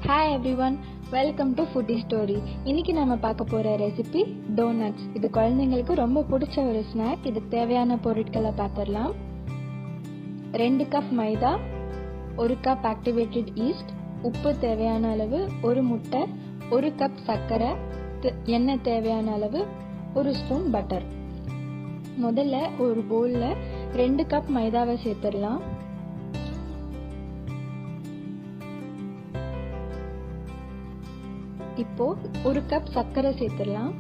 Hi everyone, welcome to Foodie story. இன்னைக்கு நாம பார்க்க போற ரெசிபி டோனட்ஸ். இது குழந்தைங்களுக்கு ரொம்ப பிடிச்ச ஒரு ஸ்நாக். இதுக்கு தேவையான பொருட்களை பார்த்துடலாம். 2 கப் மைதா, 1 கப் ஆக்டிவேட்டட் ஈஸ்ட், உப்பு தேவையான அளவு, 1 முட்டை, 1 கப் சர்க்கரை, எண்ணெய் தேவையான அளவு, 1 ஸ்பூன் பட்டர். முதல்ல ஒரு பவுல்ல 2 கப் மைதாவை சேர்த்துடலாம். இப்போ 1 கப் சர்க்கரை சேர்த்துடலாம்.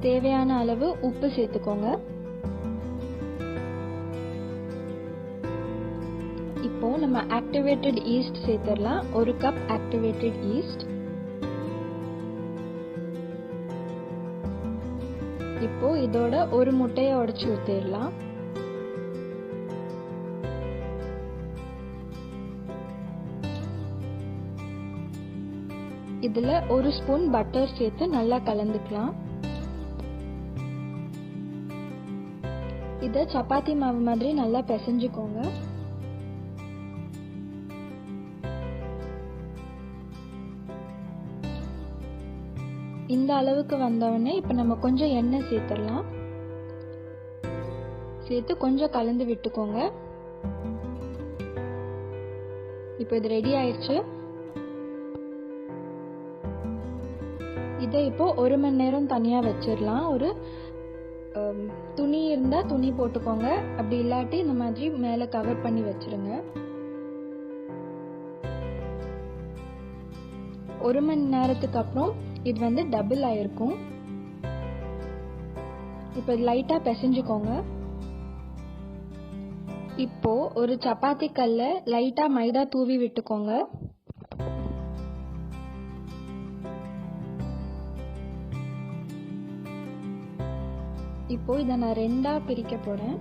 தேவையான அளவு உப்பு சேர்த்துக்கோங்க. இப்போ நம்ம ஆக்டிவேட்டட் ஈஸ்ட் சேர்த்துடலாம். 1 கப் ஆக்டிவேட்டட் ஈஸ்ட். இப்போ இதோட ஒரு முட்டையை உடைச்சு ஊத்திடலாம். இதுல 1 ஸ்பூன் பட்டர் சேர்த்து நல்லா கலந்துக்கலாம். இத சப்பாத்தி மாவு மாதிரி நல்லா பிசைஞ்சுக்கோங்க. இந்த அளவுக்கு வந்தவொடனே இப்ப நம்ம கொஞ்சம் எண்ணெய் சேர்த்துடலாம். சேர்த்து கொஞ்சம் கலந்து விட்டுக்கோங்க. இப்போ இது ரெடி ஆயிடுச்சு. இதை இப்போ 1 மணி நேரம் தனியா வச்சிடலாம். ஒரு துணி இருந்தா துணி போட்டுக்கோங்க, அப்படி இல்லாட்டி இந்த மாதிரி மேல கவர் பண்ணி வச்சிருங்க. 1 மணி நேரத்துக்கு அப்புறம் இது டபுள் ஆயிருக்கும். இப்போ லைட்டா பிசைஞ்சுக்கோங்க. இப்போ ஒரு சப்பாத்தி கல்ல லைட்டா மைதா தூவி விட்டுக்கோங்க. இப்போ இத நான் 2ஆ பிரிக்க போறேன்.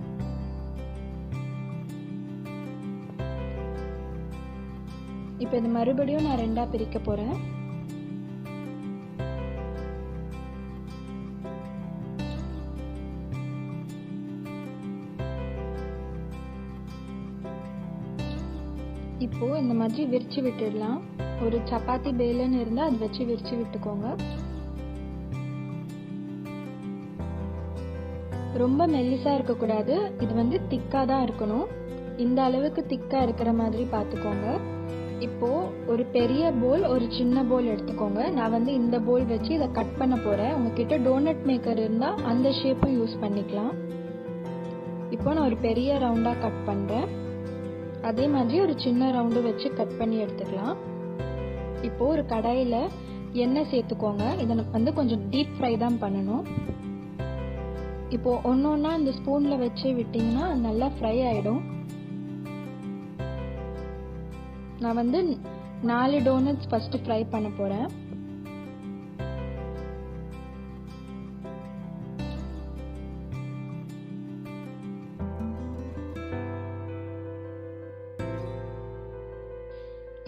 இப்போ இது மறுபடியும் நான் 2ஆ பிரிக்க போறேன். இப்போ இந்த மாதிரி விரிச்சு விட்டுடலாம். ஒரு சப்பாத்தி பேலன் இருந்தா அது வச்சு விரிச்சு விட்டுக்கோங்க. ரொம்ப மெல்லிசா இருக்க கூடாது. இது திக்கா தான் இருக்கணும். இந்த அளவுக்கு திக்கா இருக்கிற மாதிரி பாத்துக்கோங்க. இப்போ ஒரு பெரிய போல், ஒரு சின்ன போல் எடுத்துக்கோங்க. நான் இந்த போல் வச்சு இதை கட் பண்ண போறேன். உங்ககிட்ட டோனட் மேக்கர் இருந்தா அந்த ஷேப்பும் யூஸ் பண்ணிக்கலாம். இப்போ நான் ஒரு பெரிய ரவுண்டா கட் பண்றேன். அதே மாதிரி ஒரு சின்ன ரவுண்டு வச்சு கட் பண்ணி எடுத்துக்கலாம். இப்போ ஒரு கடாயில எண்ணெய் சேர்த்துக்கோங்க. இதை கொஞ்சம் டீப் ஃப்ரை தான் பண்ணணும். இப்போ ஒன்னொன்னா இந்த ஸ்பூன்ல வச்சு விட்டீங்கன்னா நல்லா ஃப்ரை ஆயிடும். நான் 4 டோனட்ஸ் ஃபர்ஸ்ட் ஃப்ரை பண்ண போறேன்.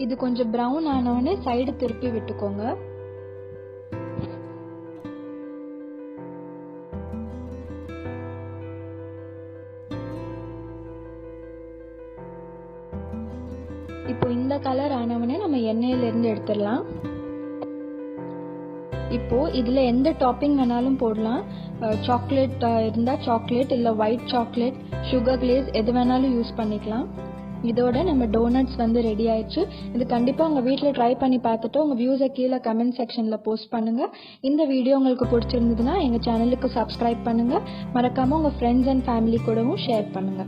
இது கொஞ்சம் பிரவுன் ஆனவனே சைடு திருப்பி விட்டுக்கோங்க. இப்போ இந்த கலர் ஆனவனே நம்ம எண்ணெயில இருந்து எடுத்துடலாம். இப்போ இதுல எந்த டாப்பிங் வேணாலும் போடலாம். சாக்லேட் இருந்தா சாக்லேட், இல்ல ஒயிட் சாக்லேட், சுகர் கிளேஸ் எது வேணாலும் யூஸ் பண்ணிக்கலாம். இதோட நம்ம டோனட்ஸ் ரெடி ஆயிடுச்சு. இது கண்டிப்பா உங்க வீட்ல ட்ரை பண்ணி பார்த்துட்டு உங்க வியூஸை கீழே கமெண்ட் செக்ஷன்ல போஸ்ட் பண்ணுங்க. இந்த வீடியோ உங்களுக்கு பிடிச்சிருந்ததுன்னா எங்க சேனலுக்கு சப்ஸ்கிரைப் பண்ணுங்க. மறக்காம உங்க ஃப்ரெண்ட்ஸ் அண்ட் ஃபேமிலி கூடவும் ஷேர் பண்ணுங்க.